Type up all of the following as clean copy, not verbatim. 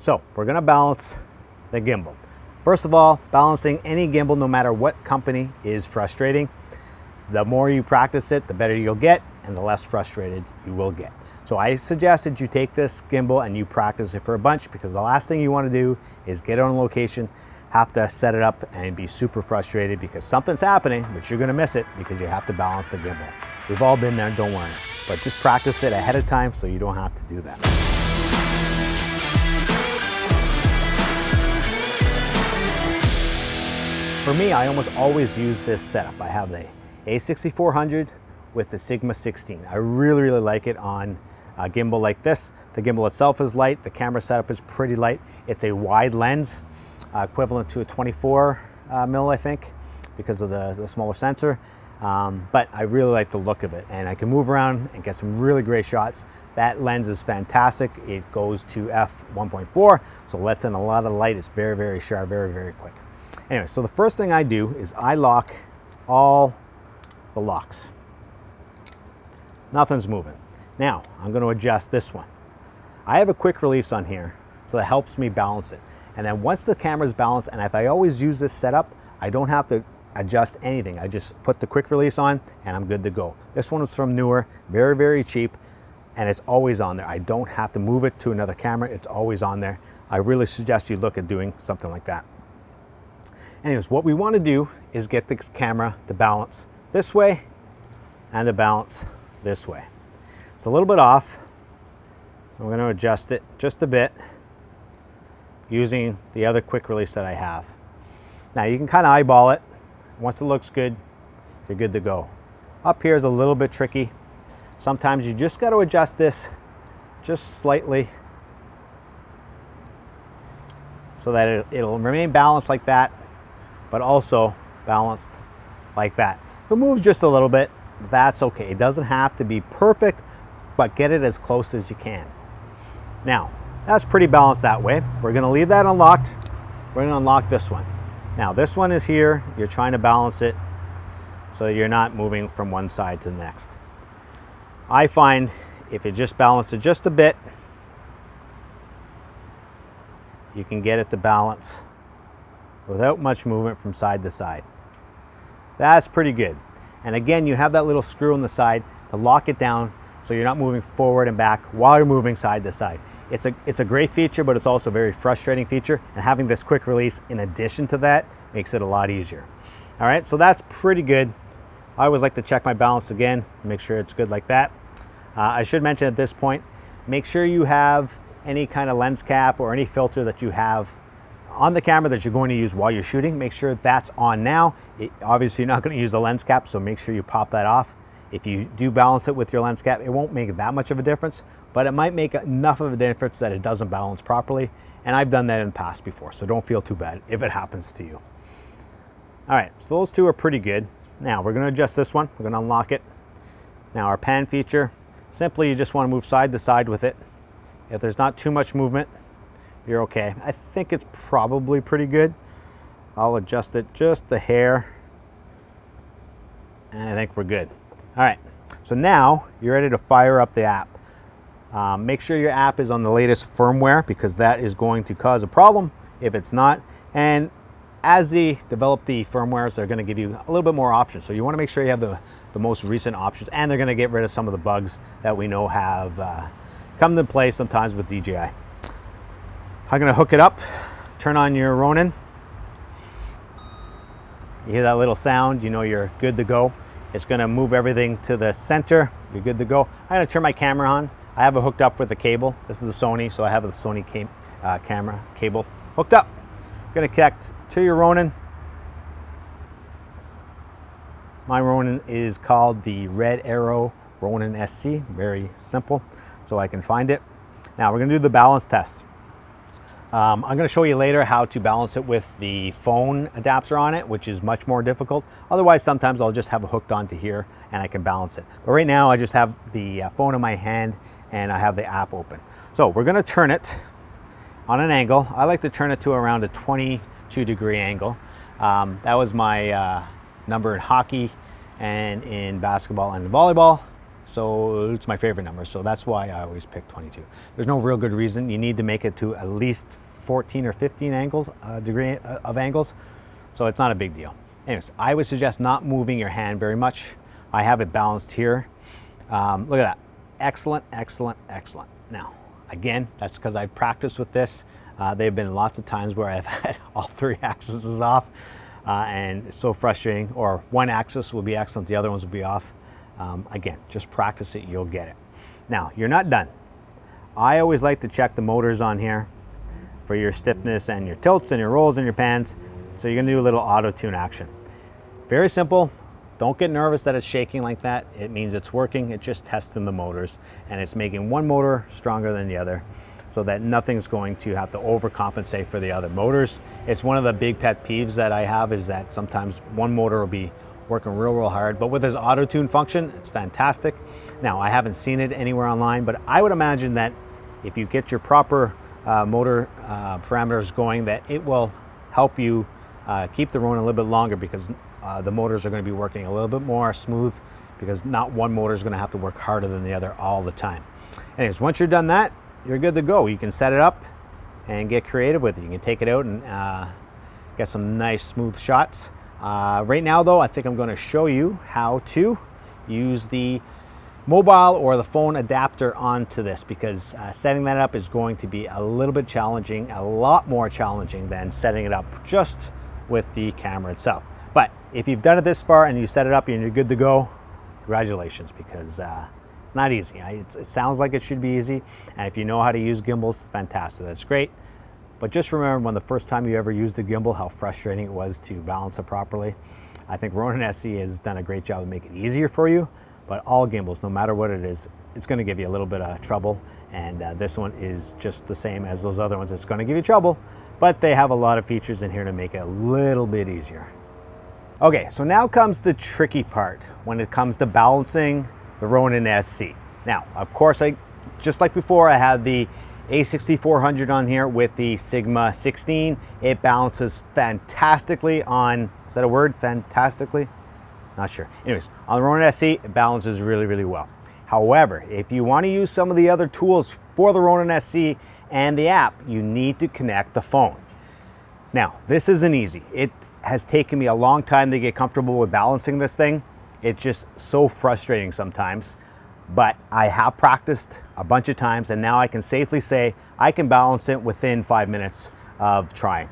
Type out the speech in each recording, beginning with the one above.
So we're gonna balance the gimbal. First of all, balancing any gimbal, no matter what company, is frustrating. The more you practice it, the better you'll get, and the less frustrated you will get. So I suggested you take this gimbal and you practice it for a bunch, because the last thing you want to do is get on location, have to set it up and be super frustrated because something's happening, but you're going to miss it because you have to balance the gimbal. We've all been there, don't worry. But just practice it ahead of time so you don't have to do that. For me, I almost always use this setup. I have the A6400 with the Sigma 16. I really like it on a gimbal like this. The gimbal itself is light. The camera setup is pretty light. It's a wide lens, equivalent to a 24 mil, I think, because of the smaller sensor. But I really like the look of it, and I can move around and get some really great shots. That lens is fantastic. It goes to f1.4, so lets in a lot of light. It's very sharp, very quick. Anyway, so the first thing I do is I lock all the locks. Nothing's moving. Now, I'm going to adjust this one. I have a quick release on here, so that helps me balance it. And then once the camera's balanced, and if I always use this setup, I don't have to adjust anything. I just put the quick release on and I'm good to go. This one is from Newer, very cheap, and it's always on there. I don't have to move it to another camera. It's always on there. I really suggest you look at doing something like that. Anyways, what we want to do is get the camera to balance this way and to balance this way. It's a little bit off, so I'm going to adjust it just a bit using the other quick release that I have. Now you can kind of eyeball it. Once it looks good, you're good to go. Up here is a little bit tricky. Sometimes you just got to adjust this just slightly so that it'll remain balanced like that, but also balanced like that. If it moves just a little bit, that's okay. It doesn't have to be perfect, but get it as close as you can. Now, that's pretty balanced that way. We're gonna leave that unlocked. We're gonna unlock this one. Now, this one is here. You're trying to balance it so that you're not moving from one side to the next. I find if you just balance it just a bit, you can get it to balance without much movement from side to side. That's pretty good. And again, you have that little screw on the side to lock it down so you're not moving forward and back while you're moving side to side. It's a great feature, but it's also a very frustrating feature. And having this quick release in addition to that makes it a lot easier. All right, so that's pretty good. I always like to check my balance again, make sure it's good like that. I should mention at this point, make sure you have any kind of lens cap or any filter that you have on the camera that you're going to use while you're shooting. Make sure that's on now. Obviously, you're not going to use a lens cap, so make sure you pop that off. If you do balance it with your lens cap, it won't make that much of a difference, but it might make enough of a difference that it doesn't balance properly. And I've done that in the past before, so don't feel too bad if it happens to you. All right, so those two are pretty good. Now we're going to adjust this one. We're going to unlock it. Now our pan feature, simply you just want to move side to side with it. If there's not too much movement, you're okay. I think it's probably pretty good. I'll adjust it just the hair, and I think we're good. All right, so now you're ready to fire up the app. Make sure your app is on the latest firmware, because that is going to cause a problem if it's not. And as they develop the firmwares, they're going to give you a little bit more options. So you want to make sure you have the most recent options, and they're going to get rid of some of the bugs that we know have come into play sometimes with DJI. I'm going to hook it up, turn on your Ronin. You hear that little sound, you know you're good to go. It's going to move everything to the center. You're good to go. I'm going to turn my camera on. I have it hooked up with a cable. This is the Sony, so I have the Sony camera cable hooked up. I'm going to connect to your Ronin. My Ronin is called the Red Arrow Ronin SC. Very simple, so I can find it. Now we're going to do the balance test. I'm going to show you later how to balance it with the phone adapter on it, which is much more difficult. Otherwise, sometimes I'll just have it hooked onto here and I can balance it. But right now, I just have the phone in my hand and I have the app open. So we're going to turn it on an angle. I like to turn it to around a 22-degree angle. That was my number in hockey and in basketball and volleyball. so it's my favorite number. So that's why I always pick 22. There's no real good reason. You need to make it to at least 14 or 15 angles, degree of angles. So it's not a big deal. Anyways, I would suggest not moving your hand very much. I have it balanced here. Look at that. Excellent, excellent, excellent. Now, again, that's because I've practiced with this. There have been lots of times where I've had all 3 axes off, and it's so frustrating. Or one axis will be excellent, the other ones will be off. Again, just practice it, you'll get it. Now, you're not done. I always like to check the motors on here for your stiffness and your tilts and your rolls and your pans. So you're gonna do a little auto tune action. Very simple. Don't get nervous that it's shaking like that. It means it's working. It's just testing the motors, and it's making one motor stronger than the other so that nothing's going to have to overcompensate for the other motors. It's one of the big pet peeves that I have, is that sometimes one motor will be working real hard, but with this auto tune function, it's fantastic. Now, I haven't seen it anywhere online, but I would imagine that if you get your proper motor parameters going, that it will help you keep the Ronin a little bit longer, because the motors are going to be working a little bit more smooth, because not one motor is going to have to work harder than the other all the time. Anyways, once you're done that, you're good to go. You can set it up and get creative with it. You can take it out and get some nice smooth shots. Right now though, I think I'm going to show you how to use the mobile or the phone adapter onto this, because setting that up is going to be a little bit challenging, a lot more challenging than setting it up just with the camera itself. But if you've done it this far and you set it up and you're good to go, congratulations, because it's not easy. It sounds like it should be easy, and if you know how to use gimbals, fantastic, that's great. But just remember, when the first time you ever used a gimbal, how frustrating it was to balance it properly. I think Ronin SC has done a great job of making it easier for you, but all gimbals, no matter what it is, it's going to give you a little bit of trouble, and this one is just the same as those other ones. It's going to give you trouble, but they have a lot of features in here to make it a little bit easier. Okay, so now comes the tricky part when it comes to balancing the Ronin SC. Now, of course, just like before, I had the A6400 on here with the Sigma 16. It balances fantastically on, is that a word? Fantastically? Not sure. Anyways, on the Ronin SC, it balances really well. However, if you want to use some of the other tools for the Ronin SC and the app, you need to connect the phone. Now, this isn't easy. It has taken me a long time to get comfortable with balancing this thing. It's just so frustrating sometimes, but I have practiced a bunch of times, and now I can safely say I can balance it within 5 minutes of trying.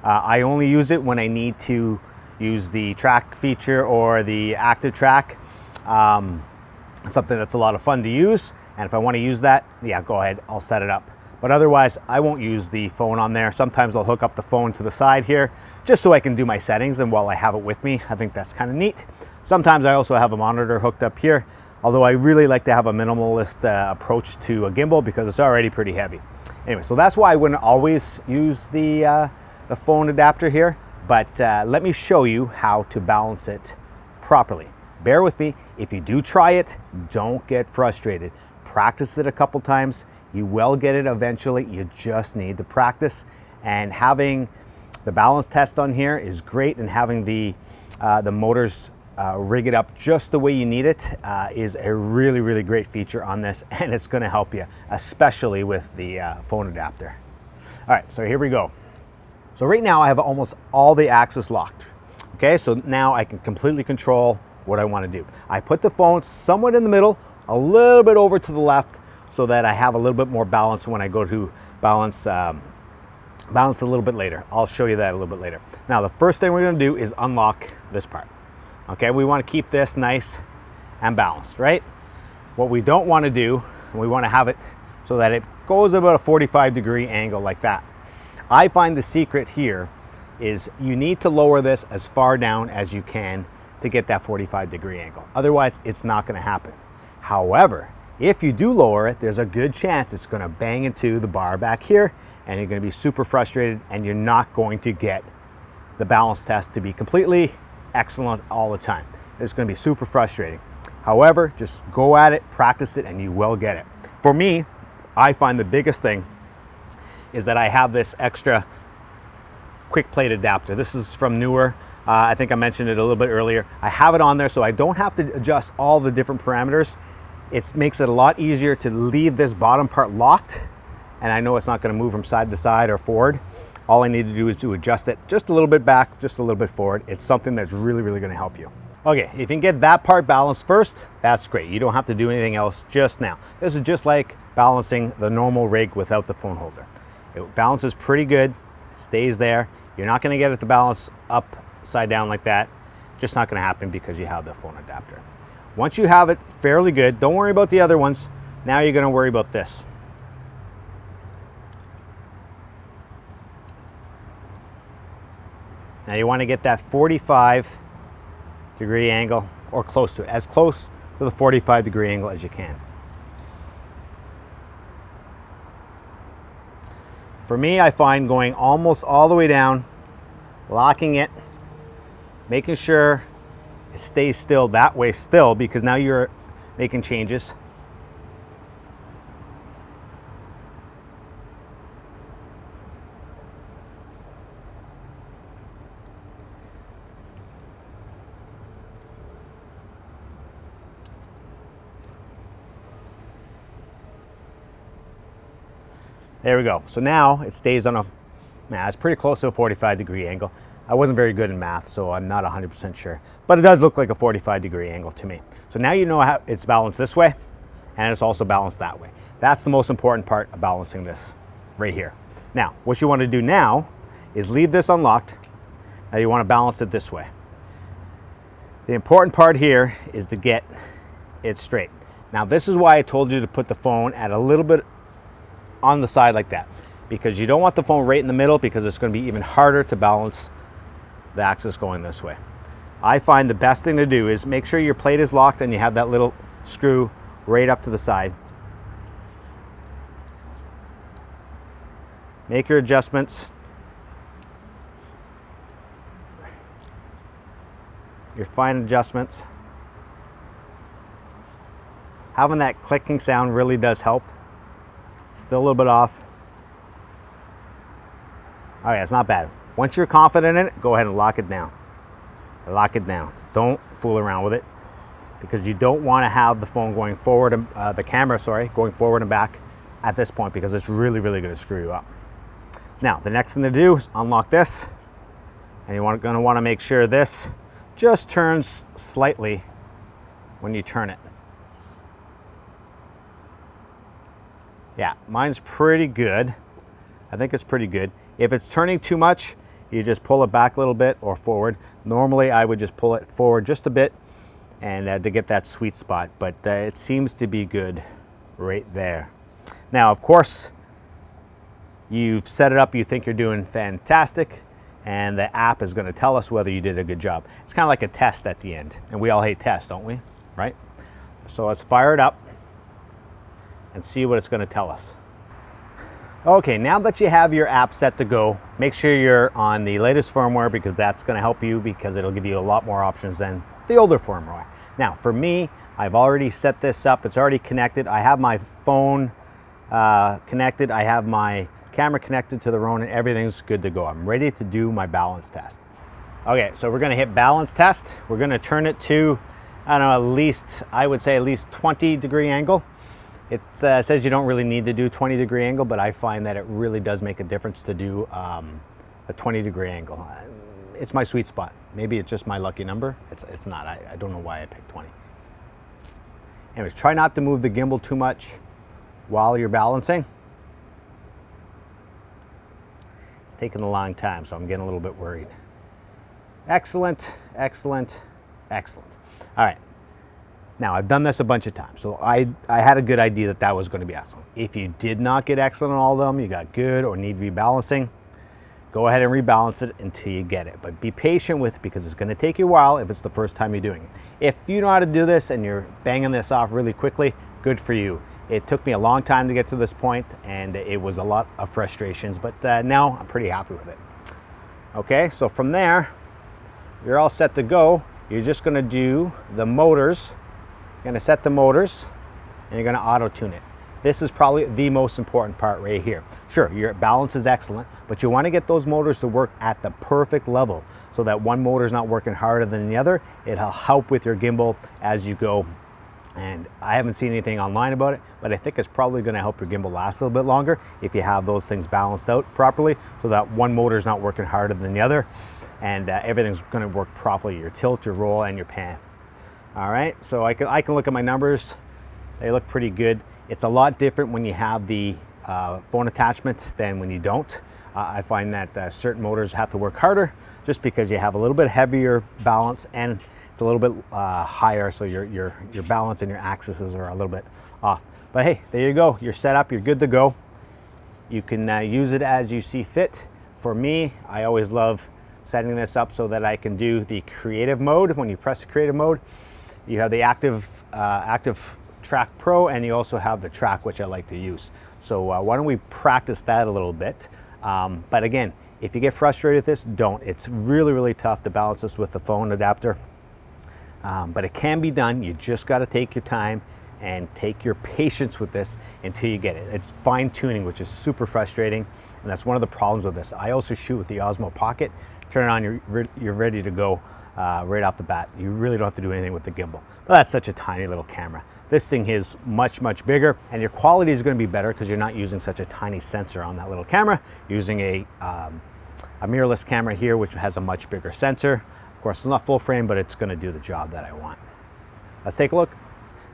I only use it when I need to use the track feature or the active track. It's something that's a lot of fun to use, and if I want to use that, yeah, go ahead, I'll set it up. But otherwise, I won't use the phone on there. Sometimes I'll hook up the phone to the side here just so I can do my settings, and while I have it with me, I think that's kind of neat. Sometimes I also have a monitor hooked up here, although I really like to have a minimalist approach to a gimbal because it's already pretty heavy. Anyway, so that's why I wouldn't always use the phone adapter here, but let me show you how to balance it properly. Bear with me. If you do try it, don't get frustrated. Practice it a couple times. You will get it eventually. You just need to practice. And having the balance test on here is great, and having the motors rig it up just the way you need it is a really great feature on this, and it's going to help you, especially with the phone adapter. All right, so here we go. So right now I have almost all the axes locked. Okay, so now I can completely control what I want to do. I put the phone somewhat in the middle, a little bit over to the left, so that I have a little bit more balance when I go to balance a little bit later. I'll show you that a little bit later. Now, the first thing we're going to do is unlock this part. Okay, we want to keep this nice and balanced, right? What we don't want to do, we want to have it so that it goes about a 45-degree angle like that. I find the secret here is you need to lower this as far down as you can to get that 45-degree angle. Otherwise, it's not going to happen. However, if you do lower it, there's a good chance it's going to bang into the bar back here, and you're going to be super frustrated, and you're not going to get the balance test to be completely excellent all the time. It's going to be super frustrating. However, just go at it, practice it, and you will get it. For me, I find the biggest thing is that I have this extra quick plate adapter. This is from Newer. I think I mentioned it a little bit earlier. I have it on there so I don't have to adjust all the different parameters. It makes it a lot easier to leave this bottom part locked, and I know it's not going to move from side to side or forward. All I need to do is to adjust it just a little bit back, just a little bit forward. It's something that's really, really going to help you. Okay, if you can get that part balanced first, that's great. You don't have to do anything else just now. This is just like balancing the normal rig without the phone holder. It balances pretty good. It stays there. You're not going to get it to balance upside down like that. Just not going to happen because you have the phone adapter. Once you have it fairly good, don't worry about the other ones. Now you're going to worry about this. Now you want to get that 45-degree angle, or close to it, as close to the 45-degree angle as you can. For me, I find going almost all the way down, locking it, making sure it stays still that way still, because now you're making changes. There we go. So now it stays on it's pretty close to a 45-degree angle. I wasn't very good in math, so I'm not 100% sure, but it does look like a 45-degree angle to me. So now you know how it's balanced this way, and it's also balanced that way. That's the most important part of balancing this right here. Now, what you want to do now is leave this unlocked. Now you want to balance it this way. The important part here is to get it straight. Now, this is why I told you to put the phone at a little bit on the side like that, because you don't want the phone right in the middle, because it's going to be even harder to balance the axis going this way. I find the best thing to do is make sure your plate is locked and you have that little screw right up to the side. Make your adjustments. Your fine adjustments. Having that clicking sound really does help. Still a little bit off. All right, it's not bad. Once you're confident in it, go ahead and lock it down. Lock it down. Don't fool around with it, because you don't want to have the phone going forward, the camera, sorry, going forward and back at this point, because it's really, really going to screw you up. Now, the next thing to do is unlock this, and you're going to want to make sure this just turns slightly when you turn it. Yeah, mine's pretty good. I think it's pretty good. If it's turning too much, you just pull it back a little bit or forward. Normally, I would just pull it forward just a bit and to get that sweet spot, but it seems to be good right there. Now, of course, you've set it up, you think you're doing fantastic, and the app is going to tell us whether you did a good job. It's kind of like a test at the end, and we all hate tests, don't we? Right? So let's fire it up and see what it's going to tell us. Okay, now that you have your app set to go, make sure you're on the latest firmware, because that's going to help you, because it'll give you a lot more options than the older firmware. Now, for me, I've already set this up. It's already connected. I have my phone connected. I have my camera connected to the Ronin. Everything's good to go. I'm ready to do my balance test. Okay, so we're going to hit balance test. We're going to turn it to, I don't know, at least 20-degree angle. It says you don't really need to do 20-degree angle, but I find that it really does make a difference to do a 20-degree angle. It's my sweet spot. Maybe it's just my lucky number. It's not. I don't know why I picked 20. Anyways, try not to move the gimbal too much while you're balancing. It's taking a long time, so I'm getting a little bit worried. Excellent, excellent, excellent. All right. Now, I've done this a bunch of times, so I had a good idea that was going to be excellent. If you did not get excellent on all of them, you got good or need rebalancing, go ahead and rebalance it until you get it. But be patient with it, because it's going to take you a while if it's the first time you're doing it. If you know how to do this and you're banging this off really quickly, good for you. It took me a long time to get to this point, and it was a lot of frustrations, but now I'm pretty happy with it. Okay, so from there, you're all set to go. You're just going to do the motors. You're going to set the motors, and you're going to auto-tune it. This is probably the most important part right here. Sure, your balance is excellent, but you want to get those motors to work at the perfect level, so that one motor is not working harder than the other. It'll help with your gimbal as you go And I haven't seen anything online about it, but I think it's probably going to help your gimbal last a little bit longer if you have those things balanced out properly, so that one motor is not working harder than the other, and everything's going to work properly, your tilt, your roll, and your pan. All right, so I can look at my numbers. They look pretty good. It's a lot different when you have the phone attachment than when you don't. I find that certain motors have to work harder just because you have a little bit heavier balance, and it's a little bit higher, so your balance and your axes are a little bit off. But hey, there you go. You're set up. You're good to go. You can use it as you see fit. For me, I always love setting this up so that I can do the creative mode. When you press the creative mode, you have the active track pro, and you also have the track, which I like to use. So why don't we practice that a little bit? But again, if you get frustrated with this, don't. It's really, really tough to balance this with the phone adapter. But it can be done. You just got to take your time and take your patience with this until you get it. It's fine tuning, which is super frustrating, and that's one of the problems with this. I also shoot with the Osmo Pocket. Turn it on, you're ready to go right off the bat. You really don't have to do anything with the gimbal. But that's such a tiny little camera. This thing is much, much bigger, and your quality is going to be better because you're not using such a tiny sensor on that little camera. You're using a mirrorless camera here, which has a much bigger sensor. Of course, it's not full frame, but it's going to do the job that I want. Let's take a look.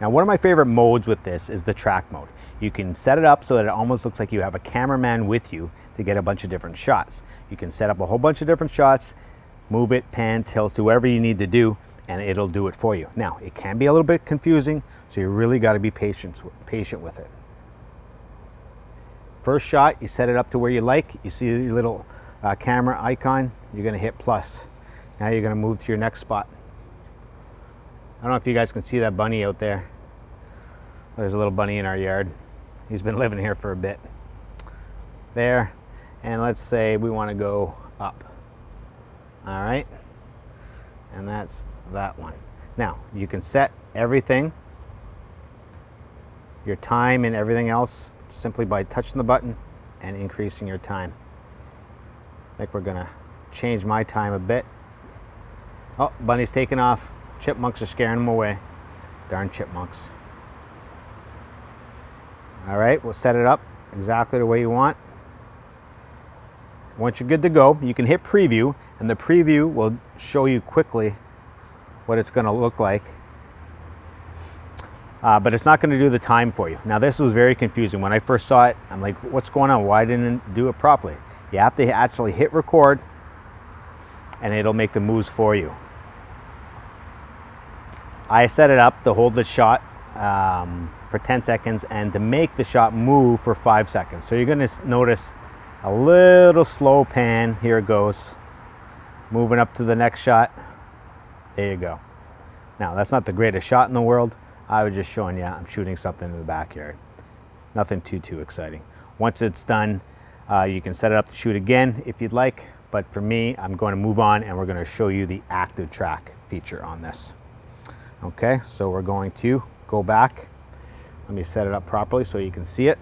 Now, one of my favorite modes with this is the track mode. You can set it up so that it almost looks like you have a cameraman with you to get a bunch of different shots. You can set up a whole bunch of different shots, move it, pan, tilt, do whatever you need to do, and it'll do it for you. Now, it can be a little bit confusing, so you really got to be patient with it. First shot, you set it up to where you like. You see your little camera icon, you're going to hit plus. Now you're going to move to your next spot. I don't know if you guys can see that bunny out there. There's a little bunny in our yard. He's been living here for a bit. There, and let's say we want to go up. All right, and that's that one. Now you can set everything, your time and everything else, simply by touching the button and increasing your time. I think we're gonna change my time a bit. Oh, bunny's taking off. Chipmunks are scaring him away. Darn chipmunks. All right, we'll set it up exactly the way you want. Once you're good to go, you can hit preview, and the preview will show you quickly what it's going to look like. But it's not going to do the time for you. Now, this was very confusing. When I first saw it, I'm like, what's going on? Why didn't it do it properly? You have to actually hit record, and it'll make the moves for you. I set it up to hold the shot for 10 seconds and to make the shot move for 5 seconds. So you're going to notice a little slow pan. Here it goes. Moving up to the next shot. There you go. Now, that's not the greatest shot in the world. I was just showing you I'm shooting something in the backyard. Nothing too exciting. Once it's done, you can set it up to shoot again if you'd like. But for me, I'm going to move on, and we're going to show you the active track feature on this. Okay, so we're going to go back. Let me set it up properly so you can see it.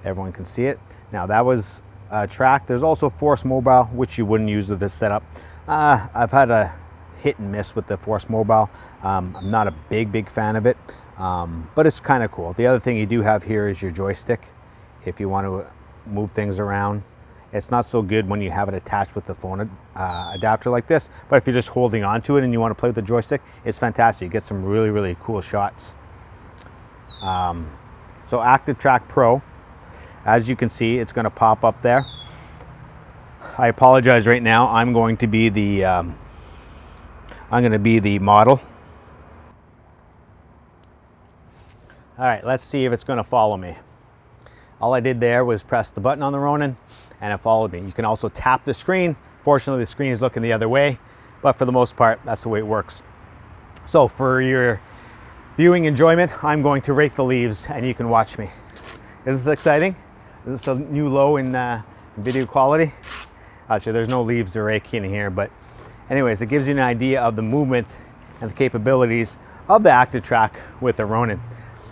Everyone can see it. Now, that was track. There's also Force Mobile, which you wouldn't use with this setup. I've had a hit and miss with the Force Mobile. I'm not a big fan of it, but it's kind of cool. The other thing you do have here is your joystick if you want to move things around. It's not so good when you have it attached with the phone adapter like this, but if you're just holding on to it and you want to play with the joystick, it's fantastic. You get some really cool shots. So Active Track Pro, as you can see, it's going to pop up there. I apologize right now. I'm going to be the model. All right, let's see if it's going to follow me. All I did there was press the button on the Ronin, and it followed me. You can also tap the screen. Fortunately, the screen is looking the other way, but for the most part, that's the way it works. So for your viewing enjoyment, I'm going to rake the leaves, and you can watch me. Is this exciting? Is this a new low in video quality? Actually, there's no leaves to rake in here, but anyways, it gives you an idea of the movement and the capabilities of the active track with the Ronin.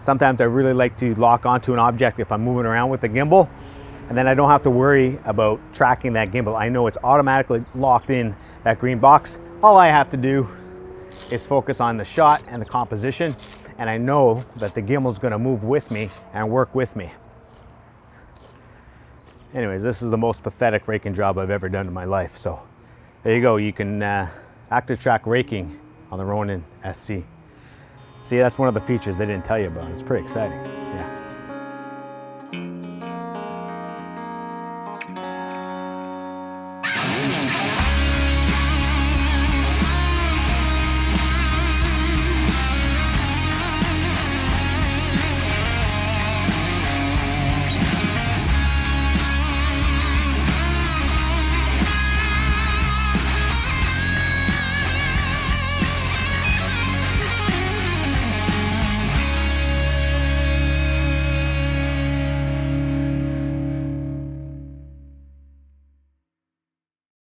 Sometimes I really like to lock onto an object if I'm moving around with the gimbal, and then I don't have to worry about tracking that gimbal. I know it's automatically locked in that green box. All I have to do is focus on the shot and the composition, and I know that the gimbal's gonna move with me and work with me. Anyways, this is the most pathetic raking job I've ever done in my life. So there you go. You can active track raking on the Ronin SC. See, that's one of the features they didn't tell you about. It's pretty exciting.